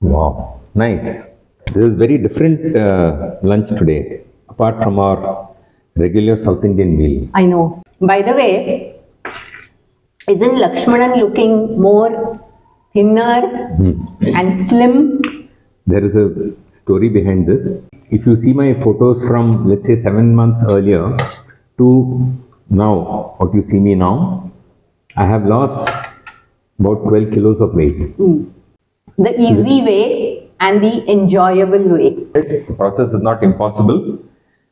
Wow, nice. This is very different lunch today, apart from our regular South Indian meal. I know. By the way, isn't Lakshmanan looking more thinner and slim? There is a story behind this. If you see my photos from, let's say, 7 months earlier to now, what you see me now, I have lost about 12 kilos of weight. The easy way and the enjoyable way. The process is not impossible.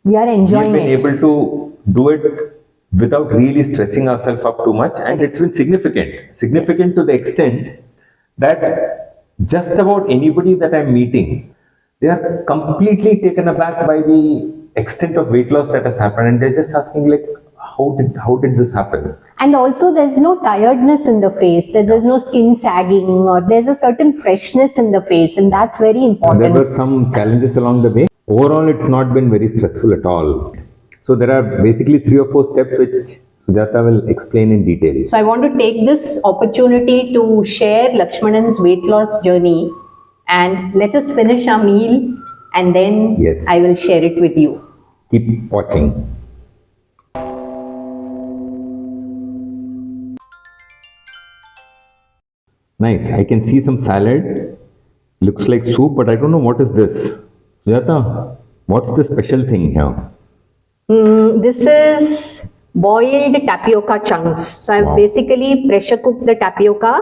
We are We've enjoying been it. able to do it without really stressing ourselves up too much, and it's been significant to the extent that just about anybody that I'm meeting, they are completely taken aback by the extent of weight loss that has happened, and they're just asking like, how did this happen? And also there's no tiredness in the face, there's no skin sagging, or there's a certain freshness in the face, and that's very There important. were some challenges along the way. Overall, it's not been very stressful at all. So there are basically 3 or 4 steps which Sujata will explain in detail. So I want to take this opportunity to share Lakshmanan's weight loss journey, and let us finish our meal and then Yes. I will share it with you. Keep watching. Nice. I can see some salad. Looks like soup, but I don't know what is this. Sujata, what's the special thing here? This is boiled tapioca chunks. So I've Wow. basically pressure cooked the tapioca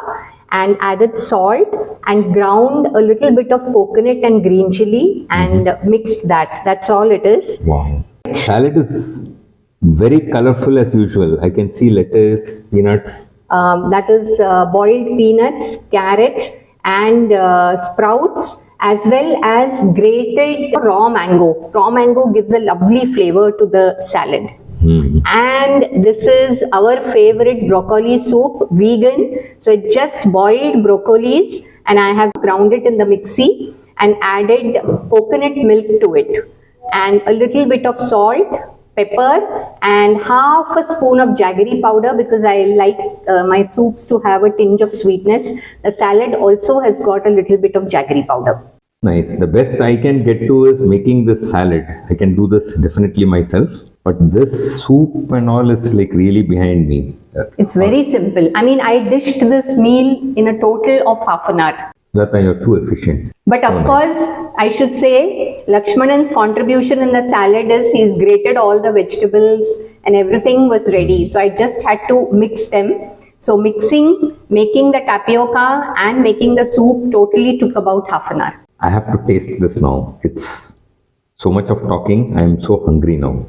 and added salt and ground a little bit of coconut and green chili and mixed that. That's all it is. Wow. Salad is very colorful as usual. I can see lettuce, peanuts. That is boiled peanuts, carrot and sprouts, as well as grated raw mango. Raw mango gives a lovely flavor to the salad. And this is our favorite broccoli soup, vegan. So it's just boiled broccolis, and I have ground it in the mixie and added coconut milk to it, and a little bit of salt, pepper, and half a spoon of jaggery powder, because I like my soups to have a tinge of sweetness. The salad also has got a little bit of jaggery powder. Nice. The best I can get to is making this salad. I can do this definitely myself. But this soup and all is like really behind me. It's very simple. I mean, I dished this meal in a total of half an hour. Sujata, you're too efficient. But of course, I should say Lakshmanan's contribution in the salad is he's grated all the vegetables and everything was ready. So I just had to mix them. So mixing, making the tapioca and making the soup totally took about half an hour. I have to taste this now. It's so much of talking. I am so hungry now.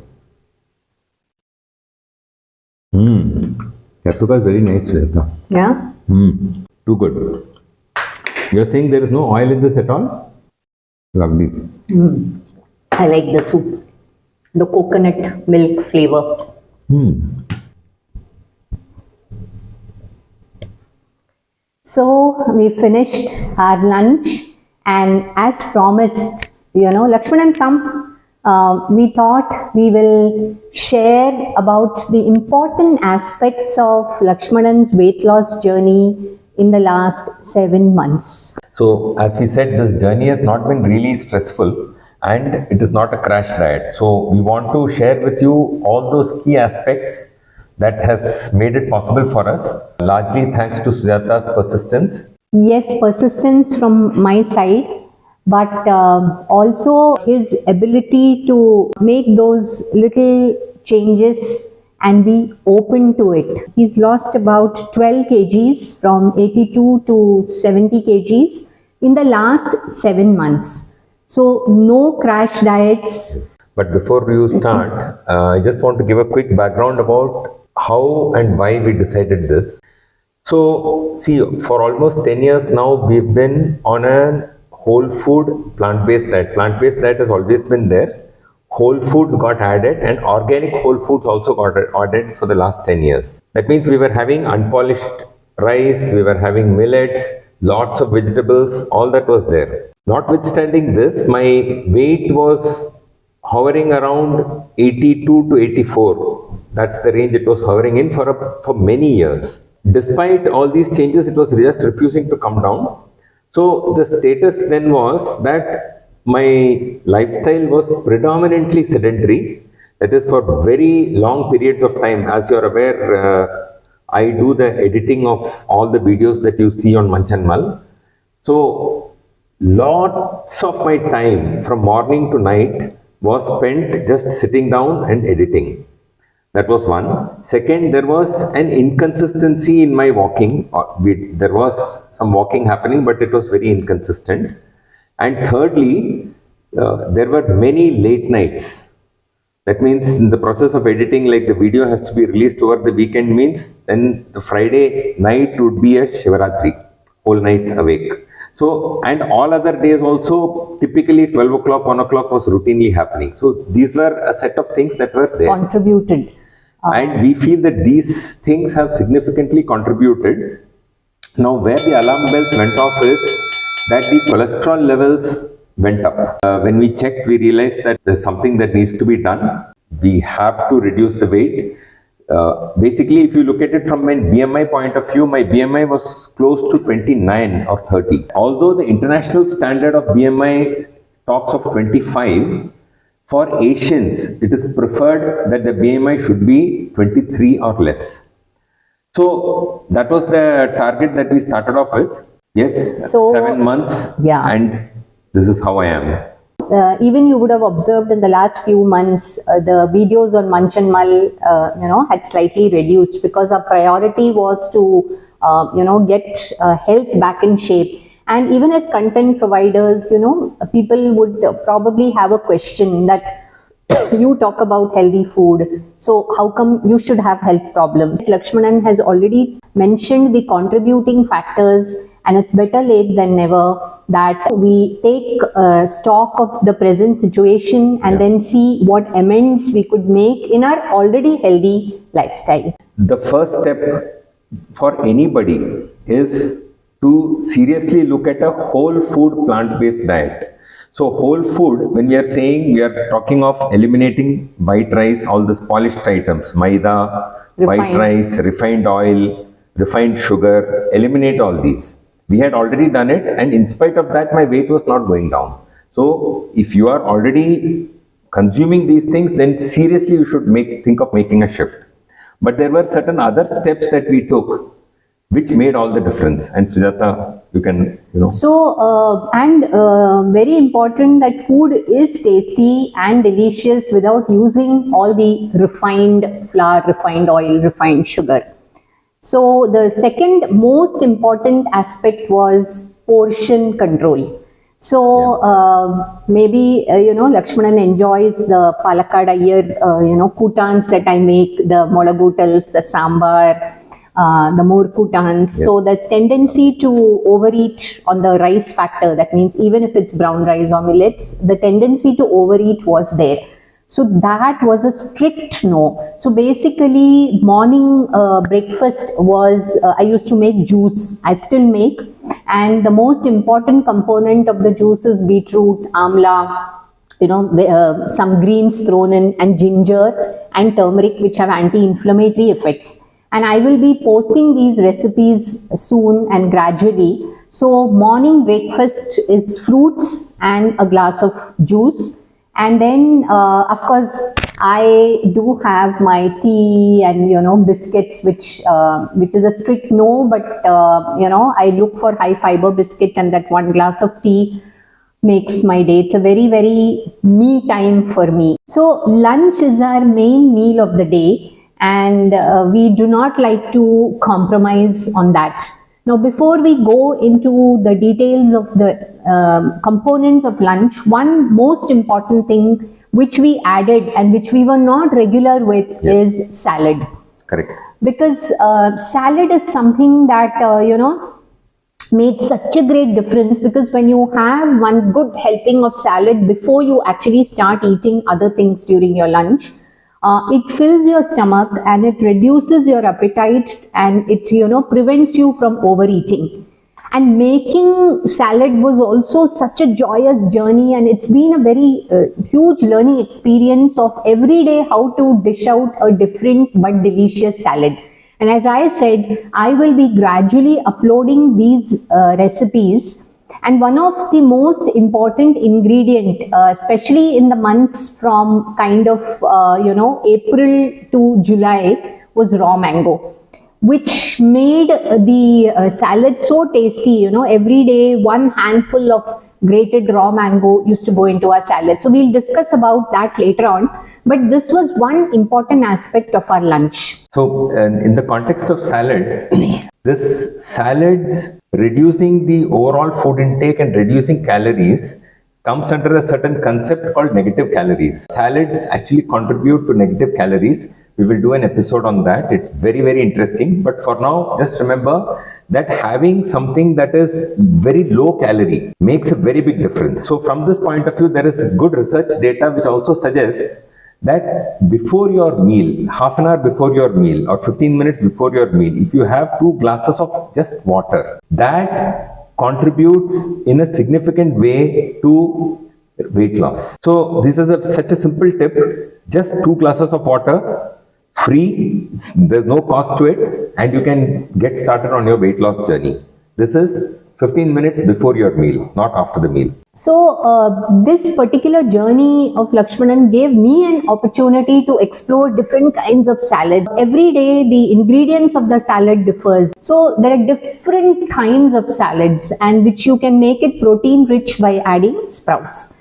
Tapioca is very nice, Sujata. Yeah. Too good. You're saying there is no oil in this at all? Lovely. I like the soup, the coconut milk flavor. So we finished our lunch, and as promised, Lakshmanan, come. We thought we will share about the important aspects of Lakshmanan's weight loss journey in the last 7 months. So, as we said, this journey has not been really stressful and it is not a crash diet. So, we want to share with you all those key aspects that has made it possible for us, largely thanks to Sujata's persistence. Yes, persistence from my side, but also his ability to make those little changes and be open to it. He's lost about 12 kgs from 82 to 70 kgs in the last 7 months. So no crash diets. But before you start, I just want to give a quick background about how and why we decided this. So, see, for almost 10 years now, we've been on a whole food plant-based diet. Plant-based diet has always been there. Whole foods got added and organic whole foods also got added for the last 10 years. That means we were having unpolished rice, we were having millets, lots of vegetables, all that was there. Notwithstanding this, my weight was hovering around 82 to 84. That's the range it was hovering in for many years. Despite all these changes, it was just refusing to come down. So the status then was that my lifestyle was predominantly sedentary. That is for very long periods of time. As you're aware, I do the editing of all the videos that you see on Munch and Mull. So lots of my time from morning to night was spent just sitting down and editing. That was one. Second, there was an inconsistency in my walking. There was some walking happening, but it was very inconsistent. And thirdly, there were many late nights. That means in the process of editing, like the video has to be released over the weekend, means then the Friday night would be a Shivaratri, whole night awake. So, and all other days also, typically 12 o'clock, 1 o'clock was routinely happening. So these were a set of things that were there. Contributed. And we feel that these things have significantly contributed. Now, where the alarm bells went off is that the cholesterol levels went up. When we checked, we realized that there's something that needs to be done. We have to reduce the weight. Basically, if you look at it from a BMI point of view, my BMI was close to 29 or 30. Although the international standard of BMI talks of 25, for Asians, it is preferred that the BMI should be 23 or less. So that was the target that we started off with. Yes, So, 7 months, yeah. and this is how I am. Even you would have observed in the last few months, the videos on Munch and Mull, had slightly reduced because our priority was to, get health back in shape. And even as content providers, people would probably have a question that you talk about healthy food, so how come you should have health problems? Lakshmanan has already mentioned the contributing factors, and it's better late than never that we take stock of the present situation and then see what amends we could make in our already healthy lifestyle. The first step for anybody is to seriously look at a whole food plant-based diet. So whole food, when we are saying, we are talking of eliminating white rice, all these polished items, maida, white rice, refined oil, refined sugar, eliminate all these. We had already done it, and in spite of that, my weight was not going down. So if you are already consuming these things, then seriously you should think of making a shift. But there were certain other steps that we took which made all the difference. And Sujata, you can, So, very important that food is tasty and delicious without using all the refined flour, refined oil, refined sugar. So, the second most important aspect was portion control. So, maybe, Lakshmanan enjoys the Palakkad Iyer, kutans that I make, the molagutals, the sambar, the more kutans. Yes. So that's tendency to overeat on the rice factor. That means even if it's brown rice or millets, the tendency to overeat was there. So that was a strict no. So basically morning breakfast was, I used to make juice. I still make. And the most important component of the juice is beetroot, amla, some greens thrown in, and ginger and turmeric, which have anti-inflammatory effects. And I will be posting these recipes soon and gradually. So morning breakfast is fruits and a glass of juice. And then, of course, I do have my tea and, biscuits, which is a strict no, but, I look for high fiber biscuit, and that one glass of tea makes my day. It's a very, very me time for me. So lunch is our main meal of the day. And we do not like to compromise on that. Now, before we go into the details of the components of lunch, one most important thing which we added and which we were not regular with is salad. Correct. Because salad is something that, made such a great difference, because when you have one good helping of salad before you actually start eating other things during your lunch, it fills your stomach and it reduces your appetite, and it prevents you from overeating. And making salad was also such a joyous journey, and it's been a very huge learning experience of every day how to dish out a different but delicious salad. And as I said, I will be gradually uploading these recipes And one of the most important ingredient, especially in the months from kind of, April to July, was raw mango, which made the salad so tasty. Every day one handful of grated raw mango used to go into our salad. So we'll discuss about that later on. But this was one important aspect of our lunch. So in the context of salad, this salads reducing the overall food intake and reducing calories comes under a certain concept called negative calories. Salads actually contribute to negative calories. We will do an episode on that. It's very, very interesting. But for now, just remember that having something that is very low calorie makes a very big difference. So from this point of view, there is good research data which also suggests that before your meal, half an hour before your meal or 15 minutes before your meal, if you have 2 glasses of just water, that contributes in a significant way to weight loss. So this is such a simple tip, just 2 glasses of water, free, there's no cost to it, and you can get started on your weight loss journey. This is 15 minutes before your meal, not after the meal. So this particular journey of Lakshmanan gave me an opportunity to explore different kinds of salad. Every day the ingredients of the salad differs. So there are different kinds of salads, and which you can make it protein rich by adding sprouts.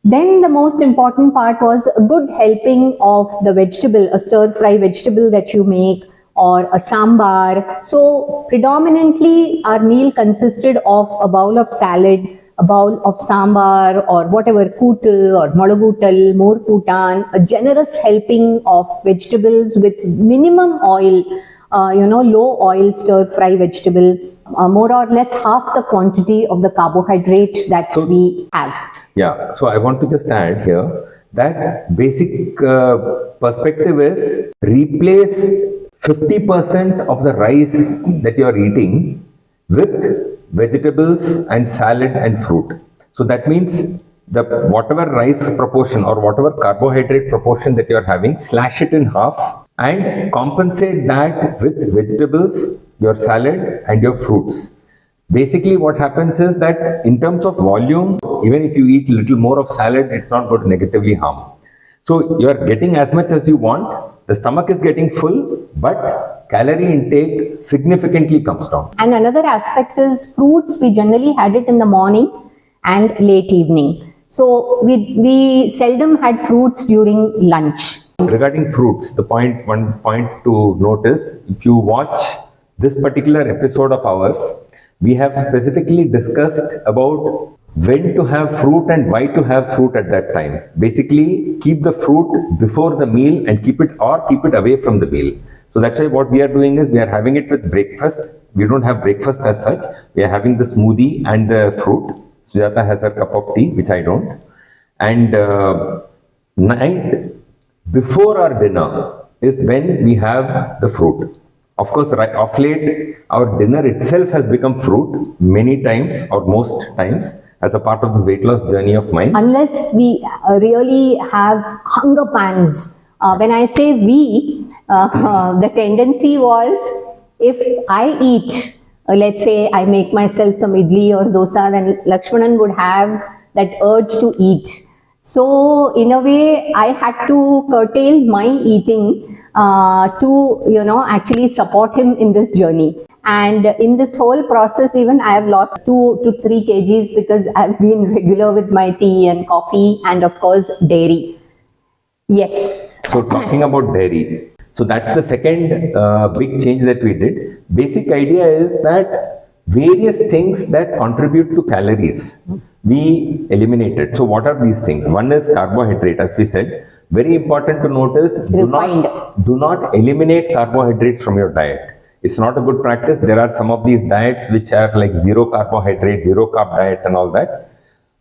Then the most important part was a good helping of the vegetable, a stir fry vegetable that you make, or a sambar. So predominantly our meal consisted of a bowl of salad, a bowl of sambar, or whatever, kootal or molagutal, more kutan, a generous helping of vegetables with minimum oil, low oil stir fry vegetable, more or less half the quantity of the carbohydrate that we have. Yeah, so I want to just add here that basic perspective is replace 50% of the rice that you are eating with vegetables and salad and fruit. So that means the whatever rice proportion or whatever carbohydrate proportion that you are having, slash it in half and compensate that with vegetables, your salad and your fruits. Basically what happens is that in terms of volume, even if you eat little more of salad, it's not going to negatively harm. So you are getting as much as you want, the stomach is getting full, but calorie intake significantly comes down. And another aspect is fruits. We generally had it in the morning and late evening. So we seldom had fruits during lunch. Regarding fruits, one point to notice, if you watch this particular episode of ours, we have specifically discussed about when to have fruit and why to have fruit at that time. Basically, keep the fruit before the meal and keep it away from the meal. So that's why what we are doing is we are having it with breakfast. We don't have breakfast as such. We are having the smoothie and the fruit. Sujata has her cup of tea, which I don't. And night before our dinner is when we have the fruit. Of course, of late, our dinner itself has become fruit many times or most times as a part of this weight loss journey of mine. Unless we really have hunger pangs. When I say we, the tendency was if I eat, let's say I make myself some idli or dosa, then Lakshmanan would have that urge to eat. So in a way, I had to curtail my eating to actually support him in this journey. And in this whole process, even I have lost 2 to 3 kgs because I've been regular with my tea and coffee and of course dairy. Yes. So talking about dairy, so that's the second big change that we did. Basic idea is that various things that contribute to calories, we eliminated. So what are these things? One is carbohydrate, as we said. Very important to notice, do not eliminate carbohydrates from your diet. It's not a good practice. There are some of these diets which are like zero carbohydrate, zero carb diet and all that.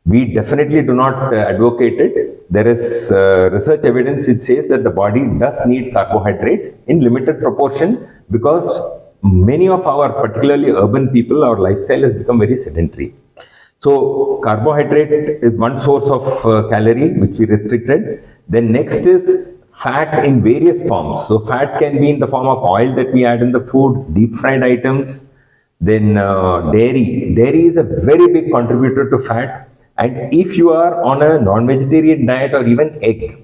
We definitely do not advocate it. There is research evidence which says that the body does need carbohydrates in limited proportion because many of our, particularly urban people, our lifestyle has become very sedentary. So carbohydrate is one source of calorie which we restricted. Then next is fat in various forms. So fat can be in the form of oil that we add in the food, deep fried items, Then dairy. Dairy is a very big contributor to fat. And if you are on a non-vegetarian diet or even egg,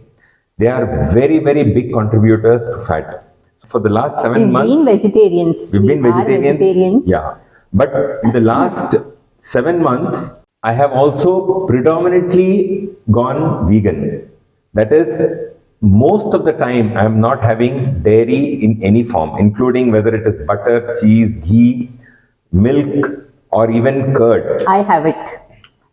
they are very, very big contributors to fat. So for the last 7 months, we've been vegetarians. We've been vegetarians. Yeah. But in the last 7 months, I have also predominantly gone vegan. That is, most of the time I am not having dairy in any form, including whether it is butter, cheese, ghee, milk, or even curd. I have it.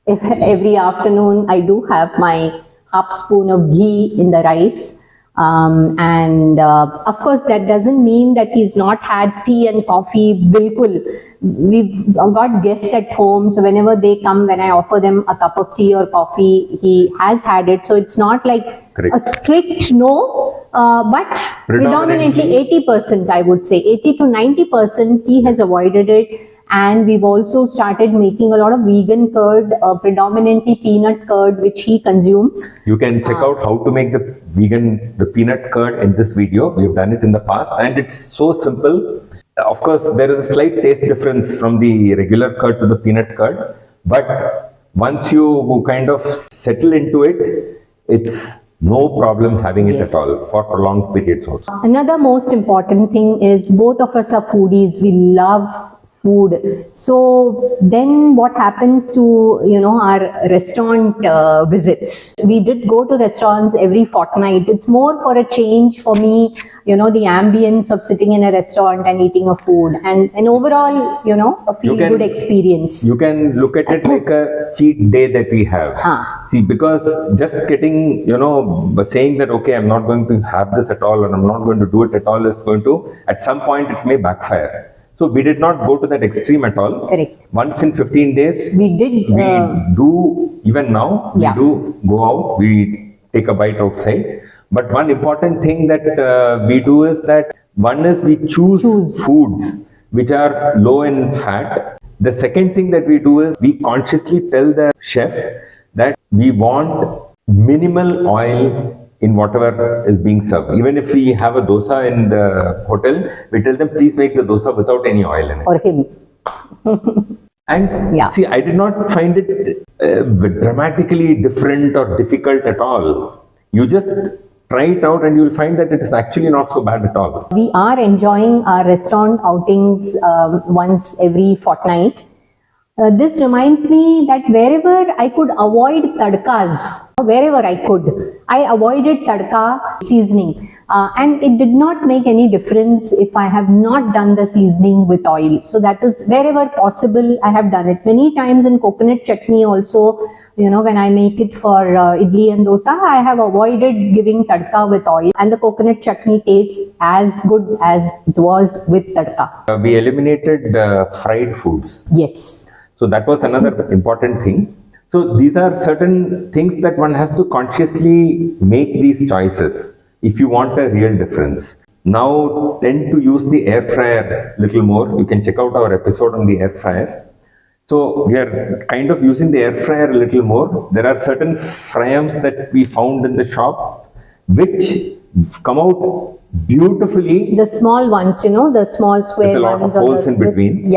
Every afternoon I do have my half spoon of ghee in the rice. Of course, that doesn't mean that he's not had tea and coffee. Bilkul. We've got guests at home, so whenever they come, when I offer them a cup of tea or coffee, he has had it. So it's not like Correct. a strict no, but predominantly 80%, I would say, 80 to 90%, he has avoided it. And we've also started making a lot of vegan curd, predominantly peanut curd, which he consumes. You can check out how to make the peanut curd in this video. We've done it in the past and it's so simple. Of course, there is a slight taste difference from the regular curd to the peanut curd. But once you kind of settle into it, it's no problem having it at all for prolonged periods also. Another most important thing is both of us are foodies. We love food. So then what happens to, our restaurant visits? We did go to restaurants every fortnight. It's more for a change for me, the ambience of sitting in a restaurant and eating a food and overall, a feel-good experience. You can look at it like a cheat day that we have. See, because just getting, saying that, okay, I'm not going to have this at all and I'm not going to do it at all is going to, at some point it may backfire. So we did not go to that extreme at all. Correct. Once in 15 days, we do, even now, we do go out, we take a bite outside. But one important thing that we do is that, one is we choose foods which are low in fat. The second thing that we do is we consciously tell the chef that we want minimal oil in whatever is being served. Even if we have a dosa in the hotel, we tell them, please make the dosa without any oil in it. Or him. And see, I did not find it dramatically different or difficult at all. You just try it out and you will find that it is actually not so bad at all. We are enjoying our restaurant outings once every fortnight. This reminds me that wherever I could avoid tadkas, wherever I could, I avoided tadka seasoning. And it did not make any difference if I have not done the seasoning with oil. So that is wherever possible, I have done it. Many times in coconut chutney also, when I make it for idli and dosa, I have avoided giving tadka with oil. And the coconut chutney tastes as good as it was with tadka. We eliminated fried foods. Yes. So that was another important thing. So these are certain things that one has to consciously make these choices if you want a real difference. Now tend to use the air fryer a little more. You can check out our episode on the air fryer. So we are kind of using the air fryer a little more. There are certain fryams that we found in the shop which come out beautifully. The small ones, the small square with a lot ones. Of holes in between.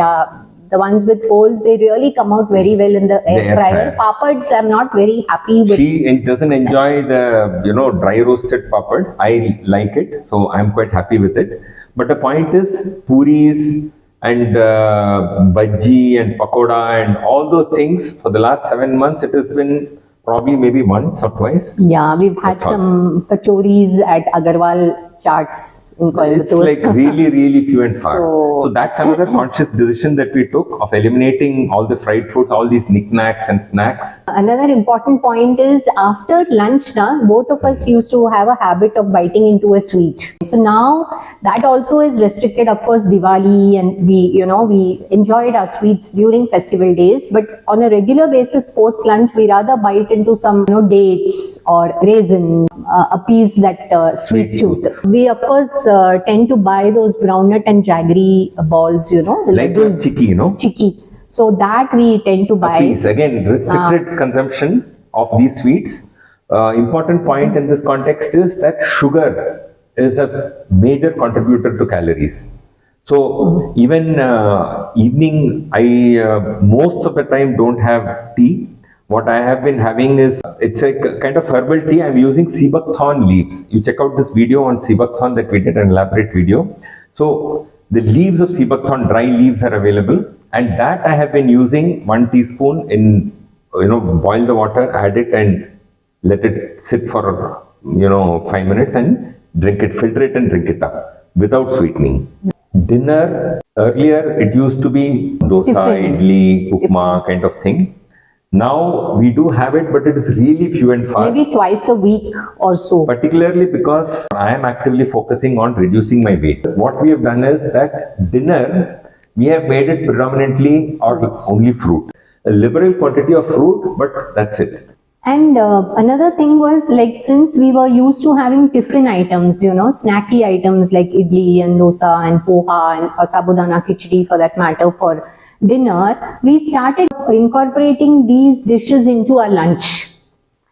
The ones with holes, they really come out very well in the air fryer. Papads, I'm not very happy with. She doesn't enjoy the, dry roasted papad. I like it, so I'm quite happy with it. But the point is, puris and bhaji and pakoda and all those things, for the last 7 months, it has been probably maybe once or twice. Yeah, we've had some kachoris at Agarwal Charts in Coimbatore. It's like really, really few and far. So that's another conscious decision that we took of eliminating all the fried foods, all these knickknacks and snacks. Another important point is after lunch, both of us used to have a habit of biting into a sweet. So now that also is restricted. Of course, Diwali, and we enjoyed our sweets during festival days. But on a regular basis, post lunch, we rather bite into some dates or raisin, appease that sweet tooth. We of course tend to buy those groundnut and jaggery balls, like those chicky, Chicky. So that we tend to buy. Appease. Again, restricted consumption of these sweets. Important point in this context is that sugar is a major contributor to calories. So even evening, I most of the time don't have tea. What I have been having is, it's a kind of herbal tea. I'm using Sea Buckthorn leaves. You check out this video on Sea Buckthorn that we did, an elaborate video. So the leaves of Sea Buckthorn, dry leaves, are available, and that I have been using 1 teaspoon in, boil the water, add it, and let it sit for 5 minutes and drink it, filter it and drink it up without sweetening. Dinner, earlier it used to be dosa, idli, upma kind of thing. Now we do have it, but it is really few and far. Maybe twice a week or so. Particularly because I am actively focusing on reducing my weight. What we have done is that dinner, we have made it predominantly or only fruit. A liberal quantity of fruit, but that's it. And another thing was, like, since we were used to having tiffin items, snacky items like idli and dosa and poha and sabudana khichdi for that matter for dinner, we started incorporating these dishes into our lunch.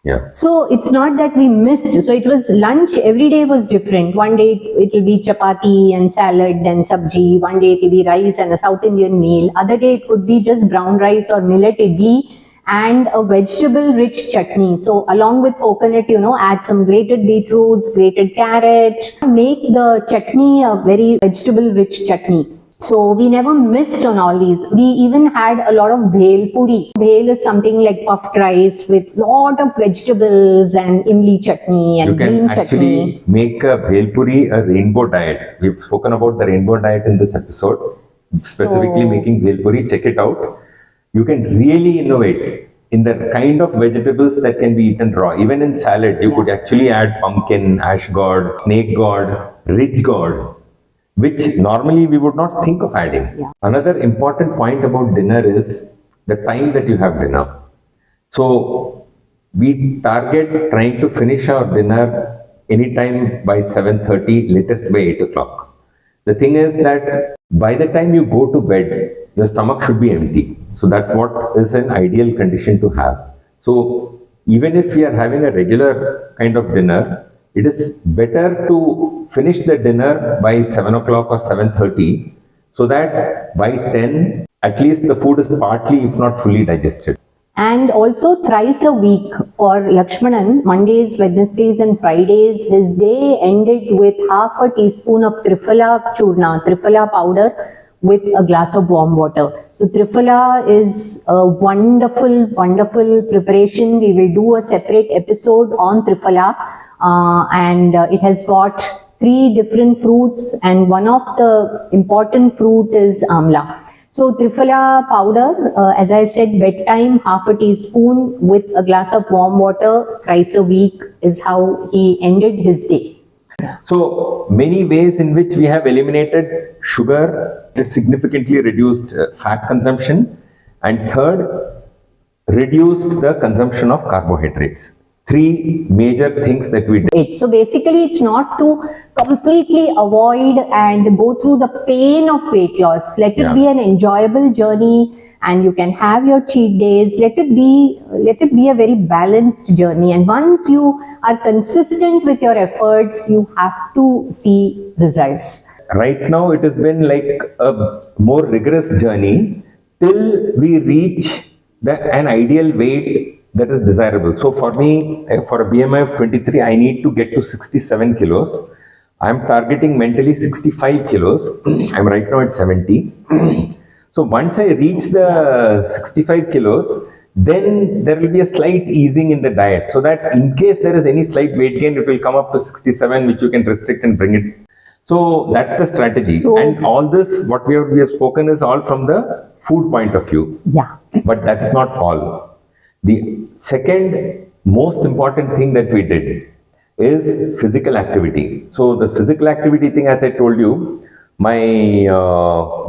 Yeah. So it's not that we missed. So it was lunch, every day was different. One day it will be chapati and salad and sabji. One day it will be rice and a South Indian meal. Other day it could be just brown rice or millet idli and a vegetable rich chutney. So along with coconut, add some grated beetroots, grated carrot, make the chutney a very vegetable rich chutney. So we never missed on all these. We even had a lot of bhel puri. Bhel is something like puffed rice with lot of vegetables and imli chutney and green chutney. You can actually make a bhel puri a rainbow diet. We've spoken about the rainbow diet in this episode, specifically making bhel puri. Check it out. You can really innovate in the kind of vegetables that can be eaten raw. Even in salad, you could actually add pumpkin, ash gourd, snake gourd, ridge gourd, which normally we would not think of adding. Yeah. Another important point about dinner is the time that you have dinner. So we target trying to finish our dinner anytime by 7:30, latest by 8 o'clock. The thing is that by the time you go to bed, your stomach should be empty. So that's what is an ideal condition to have. So even if we are having a regular kind of dinner, it is better to finish the dinner by 7 o'clock or 7:30, so that by 10, at least the food is partly, if not fully, digested. And also thrice a week for Lakshmanan, Mondays, Wednesdays and Fridays, his day ended with half a teaspoon of Triphala churna, Triphala powder, with a glass of warm water. So Triphala is a wonderful, wonderful preparation. We will do a separate episode on Triphala. And it has got 3 different fruits, and one of the important fruit is amla. So Triphala powder, as I said, bedtime, half a teaspoon with a glass of warm water thrice a week is how he ended his day. So many ways in which we have eliminated sugar, it significantly reduced fat consumption, and third, reduced the consumption of carbohydrates. 3 major things that we did. So basically, it's not to completely avoid and go through the pain of weight loss. Let it be an enjoyable journey, and you can have your cheat days. Let it be a very balanced journey. And once you are consistent with your efforts, you have to see results. Right now, it has been like a more rigorous journey till we reach an ideal weight that is desirable. So for me, for a BMI of 23, I need to get to 67 kilos. I'm targeting mentally 65 kilos. I'm right now at 70. So once I reach the 65 kilos, then there will be a slight easing in the diet, so that in case there is any slight weight gain, it will come up to 67, which you can restrict and bring it. So that's the strategy. And all this, what we have spoken, is all from the food point of view. Yeah. But that's not all. The second most important thing that we did is physical activity. So the physical activity thing, as I told you, my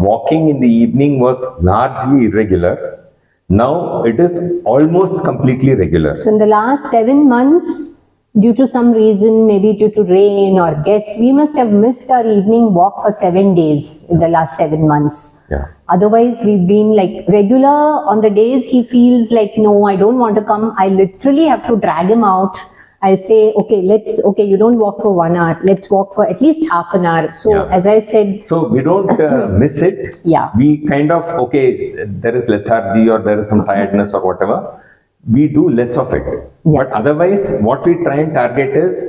walking in the evening was largely irregular. Now it is almost completely regular. So in the last 7 months, due to some reason, maybe due to rain or guests, we must have missed our evening walk for 7 days in the last 7 months. Yeah. Otherwise, we've been like regular. On the days he feels like, no, I don't want to come, I literally have to drag him out I say, okay, you don't walk for 1 hour. Let's walk for at least half an hour. So as I said, so we don't miss it. Yeah. We kind of, there is lethargy or there is some tiredness or whatever. We do less of it. Yeah. But otherwise, what we try and target is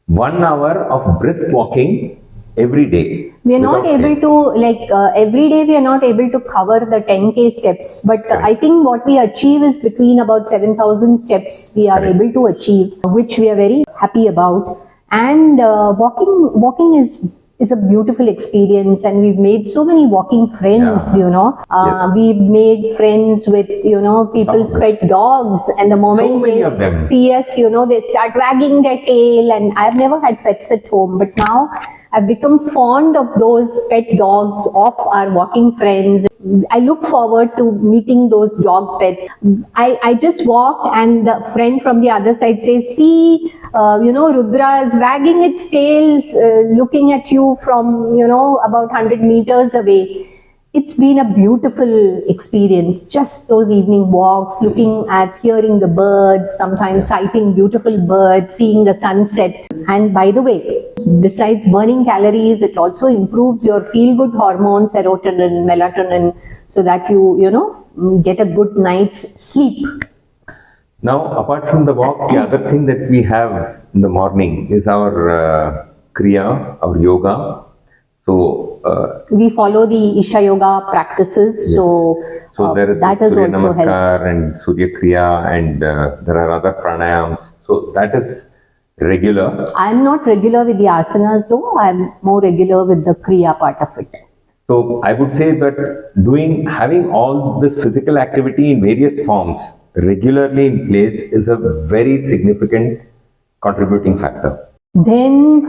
1 hour of brisk walking every day. We are not able to, every day we are not able to cover the 10K steps. But I think what we achieve is between about 7,000 steps we are able to achieve, which we are very happy about. And walking is a beautiful experience, and we've made so many walking friends, We've made friends with, people's pet dogs, and the moment they see us, they start wagging their tail. And I've never had pets at home, but now I've become fond of those pet dogs of our walking friends. I look forward to meeting those dog pets. I just walk, and the friend from the other side says, see, Rudra is wagging its tail, looking at you from, about 100 meters away. It's been a beautiful experience, just those evening walks, looking at, hearing the birds, sometimes sighting beautiful birds, seeing the sunset. And by the way, besides burning calories, it also improves your feel-good hormones, serotonin, melatonin, so that you get a good night's sleep. Now, apart from the walk, the other thing that we have in the morning is our Kriya, our yoga. So we follow the Isha Yoga practices. Yes. So there is that Surya has also Namaskar helped. and Surya Kriya, and there are other pranayams. So that is regular. I am not regular with the asanas though. I am more regular with the Kriya part of it. So I would say that having all this physical activity in various forms regularly in place is a very significant contributing factor. Then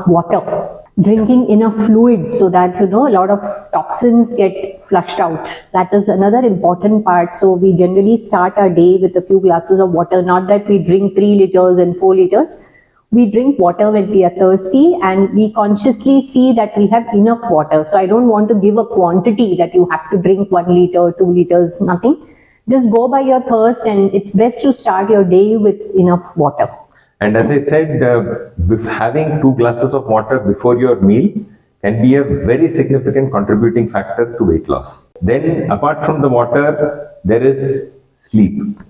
water. Drinking enough fluids so that, a lot of toxins get flushed out. That is another important part. So we generally start our day with a few glasses of water. Not that we drink 3 liters and 4 liters. We drink water when we are thirsty, and we consciously see that we have enough water. So I don't want to give a quantity that you have to drink 1 liter, 2 liters, nothing. Just go by your thirst, and it's best to start your day with enough water. And as I said, having 2 glasses of water before your meal can be a very significant contributing factor to weight loss. Then, apart from the water, there is sleep.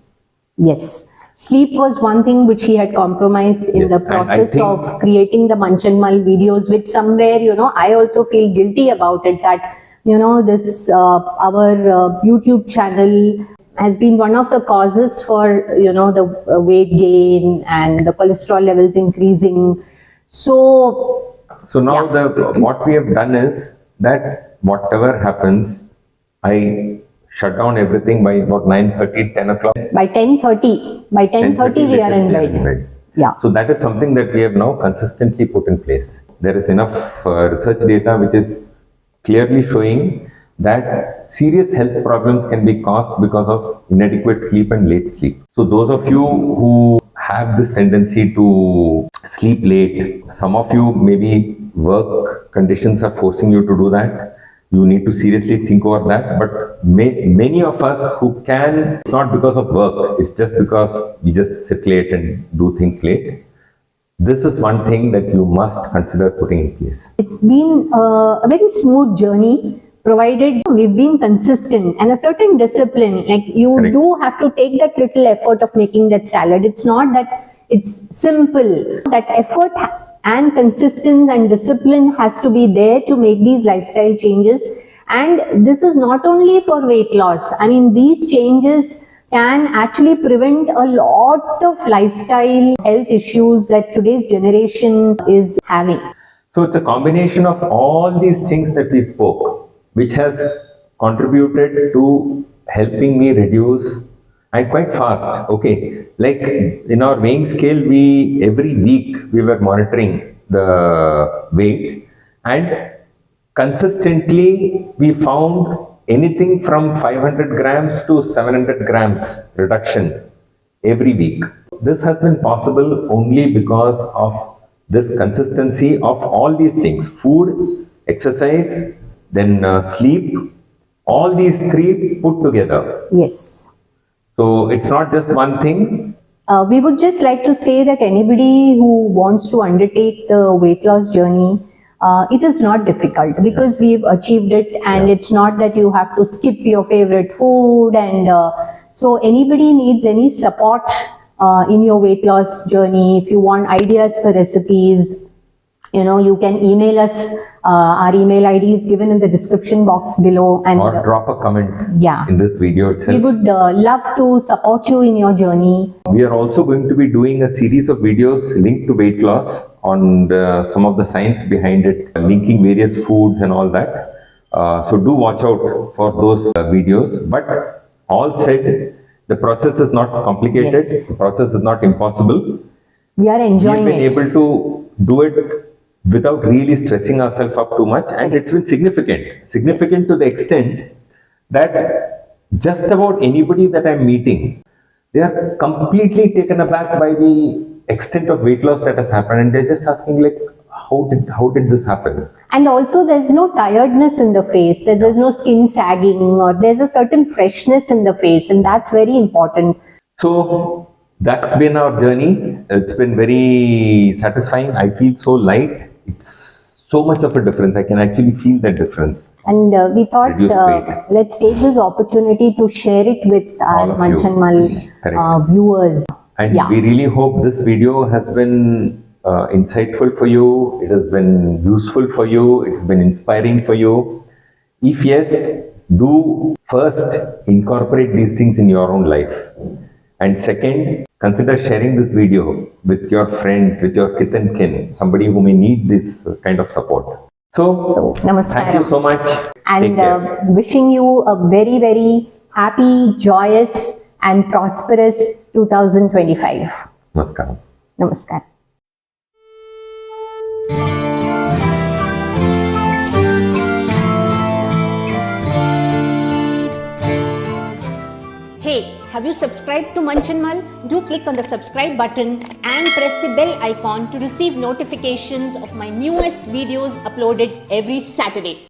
Yes. Sleep was one thing which he had compromised in the process of creating the Munch and Mull videos, which somewhere, I also feel guilty about it, that, this, our YouTube channel has been one of the causes for, the weight gain and the cholesterol levels increasing. So now what we have done is that whatever happens, I shut down everything by about 9:30, 10 o'clock. By 10:30 we are in bed. Yeah. So that is something that we have now consistently put in place. There is enough research data which is clearly showing that serious health problems can be caused because of inadequate sleep and late sleep. So those of you who have this tendency to sleep late, some of you maybe work conditions are forcing you to do that. You need to seriously think over that. But many of us who can, it's not because of work, it's just because we just sit late and do things late. This is one thing that you must consider putting in place. It's been a very smooth journey, provided we've been consistent and a certain discipline. Like you do have to take that little effort of making that salad. It's not that it's simple. That effort and consistency and discipline has to be there to make these lifestyle changes. And this is not only for weight loss. I mean, these changes can actually prevent a lot of lifestyle health issues that today's generation is having. So it's a combination of all these things that we spoke, which has contributed to helping me reduce, and quite fast. Okay, like in our weighing scale, every week we were monitoring the weight, and consistently we found anything from 500 grams to 700 grams reduction every week. This has been possible only because of this consistency of all these things: food, exercise, then sleep, all these three put together. Yes. So it's not just one thing. We would just like to say that anybody who wants to undertake the weight loss journey, it is not difficult because we've achieved it, and it's not that you have to skip your favorite food. And so anybody needs any support in your weight loss journey, if you want ideas for recipes, you can email us. Our email ID is given in the description box below, and or drop a comment in this video itself. We would love to support you in your journey. We are also going to be doing a series of videos linked to weight loss on some of the science behind it, linking various foods and all that. So do watch out for those videos. But all said, the process is not complicated. Yes. The process is not impossible. We are enjoying We've been able to do it without really stressing ourselves up too much, and it's been significant to the extent that just about anybody that I'm meeting, they are completely taken aback by the extent of weight loss that has happened, and they're just asking like, how did this happen? And also there's no tiredness in the face, there's no skin sagging, or there's a certain freshness in the face, and that's very important. So that's been our journey. It's been very satisfying. I feel so light. It's so much of a difference. I can actually feel that difference. And we thought let's take this opportunity to share it with our Munch and Mull viewers. And we really hope this video has been insightful for you. It has been useful for you. It's been inspiring for you. If yes, do first incorporate these things in your own life. And second, consider sharing this video with your friends, with your kith and kin, somebody who may need this kind of support. So thank you so much. And wishing you a very, very happy, joyous and prosperous 2025. Namaskaram. Namaskar. Hey, have you subscribed to Munch and Mull? Do click on the subscribe button and press the bell icon to receive notifications of my newest videos uploaded every Saturday.